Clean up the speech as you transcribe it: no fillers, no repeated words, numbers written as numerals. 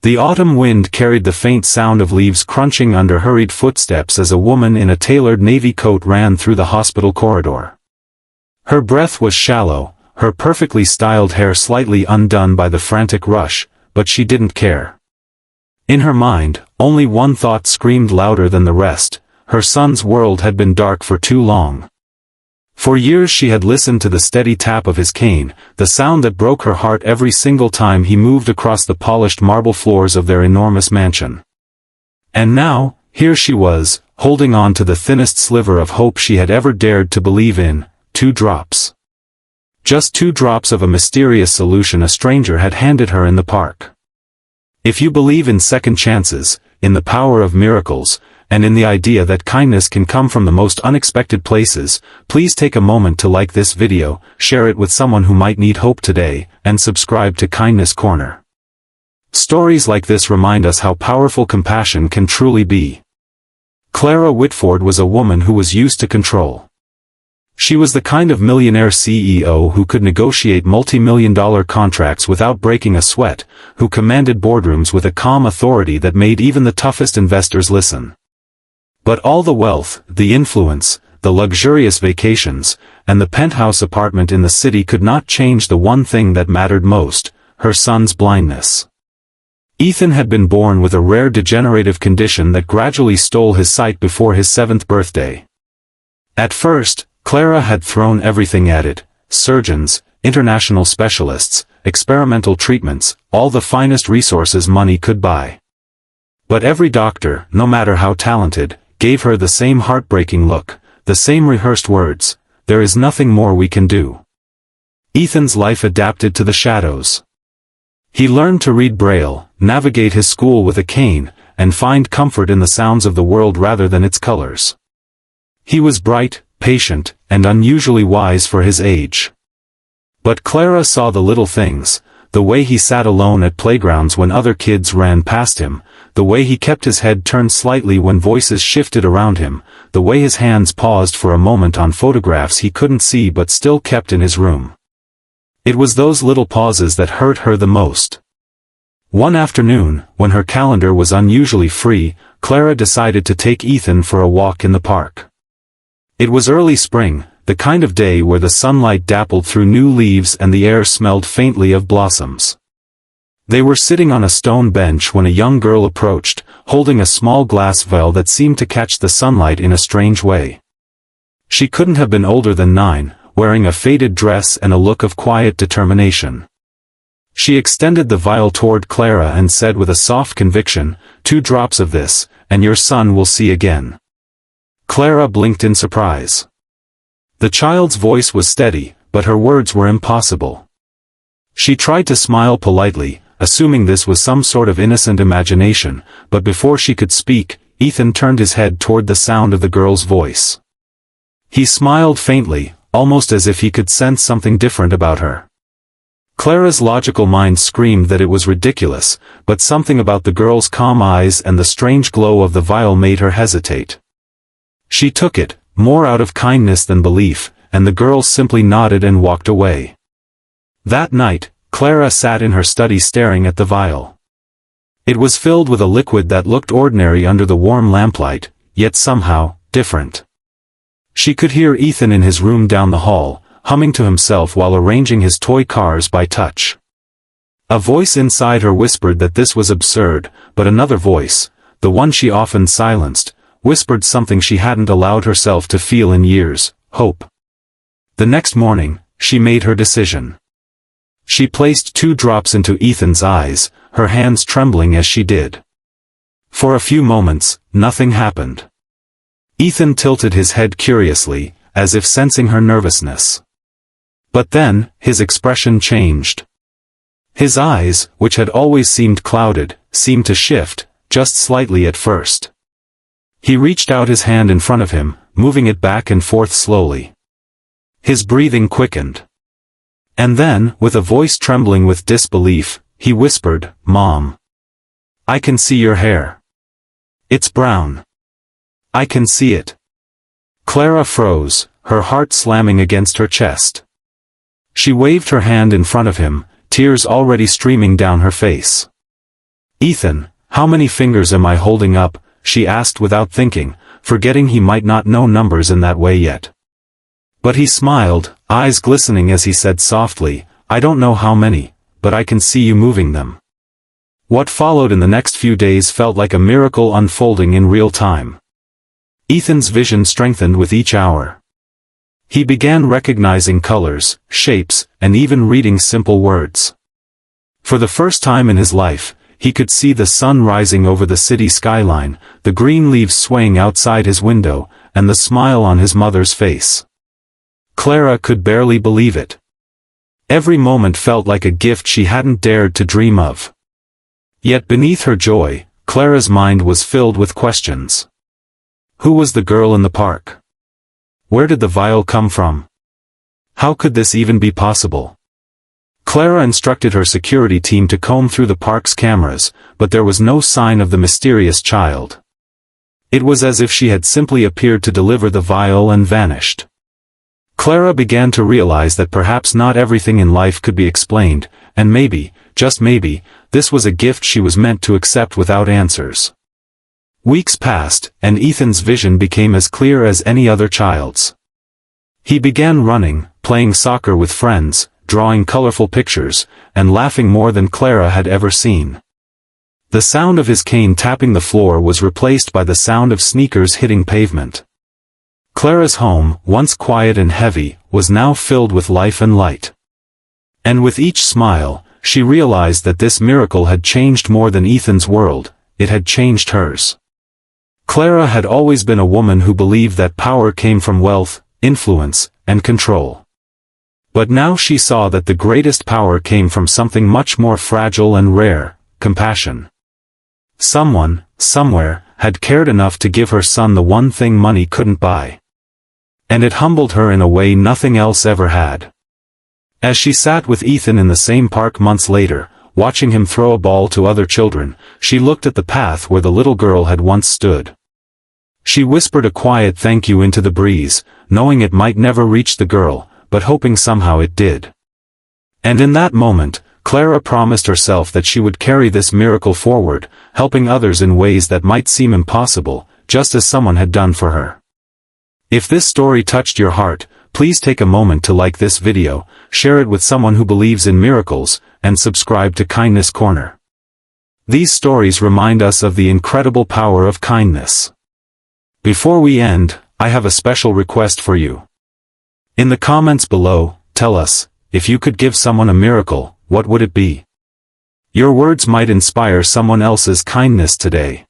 The autumn wind carried the faint sound of leaves crunching under hurried footsteps as a woman in a tailored navy coat ran through the hospital corridor. Her breath was shallow, her perfectly styled hair slightly undone by the frantic rush, but she didn't care. In her mind, only one thought screamed louder than the rest: her son's world had been dark for too long. For years she had listened to the steady tap of his cane, the sound that broke her heart every single time he moved across the polished marble floors of their enormous mansion. And now, here she was, holding on to the thinnest sliver of hope she had ever dared to believe in: 2 drops. Just 2 drops of a mysterious solution a stranger had handed her in the park. If you believe in second chances, in the power of miracles, and in the idea that kindness can come from the most unexpected places, please take a moment to like this video, share it with someone who might need hope today, and subscribe to Kindness Corner. Stories like this remind us how powerful compassion can truly be. Clara Whitford was a woman who was used to control. She was the kind of millionaire CEO who could negotiate multi-million-dollar contracts without breaking a sweat, who commanded boardrooms with a calm authority that made even the toughest investors listen. But all the wealth, the influence, the luxurious vacations, and the penthouse apartment in the city could not change the one thing that mattered most: her son's blindness. Ethan had been born with a rare degenerative condition that gradually stole his sight before his 7th birthday. At first, Clara had thrown everything at it: surgeons, international specialists, experimental treatments, all the finest resources money could buy. But every doctor, no matter how talented, gave her the same heartbreaking look, the same rehearsed words: "There is nothing more we can do." Ethan's life adapted to the shadows. He learned to read Braille, navigate his school with a cane, and find comfort in the sounds of the world rather than its colors. He was bright, patient, and unusually wise for his age. But Clara saw the little things: the way he sat alone at playgrounds when other kids ran past him, the way he kept his head turned slightly when voices shifted around him, the way his hands paused for a moment on photographs he couldn't see but still kept in his room. It was those little pauses that hurt her the most. One afternoon, when her calendar was unusually free, Clara decided to take Ethan for a walk in the park. It was early spring, the kind of day where the sunlight dappled through new leaves and the air smelled faintly of blossoms. They were sitting on a stone bench when a young girl approached, holding a small glass vial that seemed to catch the sunlight in a strange way. She couldn't have been older than 9, wearing a faded dress and a look of quiet determination. She extended the vial toward Clara and said with a soft conviction, "2 drops of this, and your son will see again." Clara blinked in surprise. The child's voice was steady, but her words were impossible. She tried to smile politely, assuming this was some sort of innocent imagination, but before she could speak, Ethan turned his head toward the sound of the girl's voice. He smiled faintly, almost as if he could sense something different about her. Clara's logical mind screamed that it was ridiculous, but something about the girl's calm eyes and the strange glow of the vial made her hesitate. She took it, more out of kindness than belief, and the girl simply nodded and walked away. That night, Clara sat in her study staring at the vial. It was filled with a liquid that looked ordinary under the warm lamplight, yet somehow different. She could hear Ethan in his room down the hall, humming to himself while arranging his toy cars by touch. A voice inside her whispered that this was absurd, but another voice, the one she often silenced, whispered something she hadn't allowed herself to feel in years: hope. The next morning, she made her decision. She placed 2 drops into Ethan's eyes, her hands trembling as she did. For a few moments, nothing happened. Ethan tilted his head curiously, as if sensing her nervousness. But then, his expression changed. His eyes, which had always seemed clouded, seemed to shift, just slightly at first. He reached out his hand in front of him, moving it back and forth slowly. His breathing quickened. And then, with a voice trembling with disbelief, he whispered, "Mom. I can see your hair. It's brown. I can see it." Clara froze, her heart slamming against her chest. She waved her hand in front of him, tears already streaming down her face. "Ethan, how many fingers am I holding up?" she asked without thinking, forgetting he might not know numbers in that way yet. But he smiled, eyes glistening as he said softly, "I don't know how many, but I can see you moving them." What followed in the next few days felt like a miracle unfolding in real time. Ethan's vision strengthened with each hour. He began recognizing colors, shapes, and even reading simple words. For the first time in his life, he could see the sun rising over the city skyline, the green leaves swaying outside his window, and the smile on his mother's face. Clara could barely believe it. Every moment felt like a gift she hadn't dared to dream of. Yet beneath her joy, Clara's mind was filled with questions. Who was the girl in the park? Where did the vial come from? How could this even be possible? Clara instructed her security team to comb through the park's cameras, but there was no sign of the mysterious child. It was as if she had simply appeared to deliver the vial and vanished. Clara began to realize that perhaps not everything in life could be explained, and maybe, just maybe, this was a gift she was meant to accept without answers. Weeks passed, and Ethan's vision became as clear as any other child's. He began running, playing soccer with friends, drawing colorful pictures, and laughing more than Clara had ever seen. The sound of his cane tapping the floor was replaced by the sound of sneakers hitting pavement. Clara's home, once quiet and heavy, was now filled with life and light. And with each smile, she realized that this miracle had changed more than Ethan's world, it had changed hers. Clara had always been a woman who believed that power came from wealth, influence, and control. But now she saw that the greatest power came from something much more fragile and rare, compassion. Someone, somewhere, had cared enough to give her son the one thing money couldn't buy. And it humbled her in a way nothing else ever had. As she sat with Ethan in the same park months later, watching him throw a ball to other children, she looked at the path where the little girl had once stood. She whispered a quiet thank you into the breeze, knowing it might never reach the girl, but hoping somehow it did. And in that moment, Clara promised herself that she would carry this miracle forward, helping others in ways that might seem impossible, just as someone had done for her. If this story touched your heart, please take a moment to like this video, share it with someone who believes in miracles, and subscribe to Kindness Corner. These stories remind us of the incredible power of kindness. Before we end, I have a special request for you. In the comments below, tell us, if you could give someone a miracle, what would it be? Your words might inspire someone else's kindness today.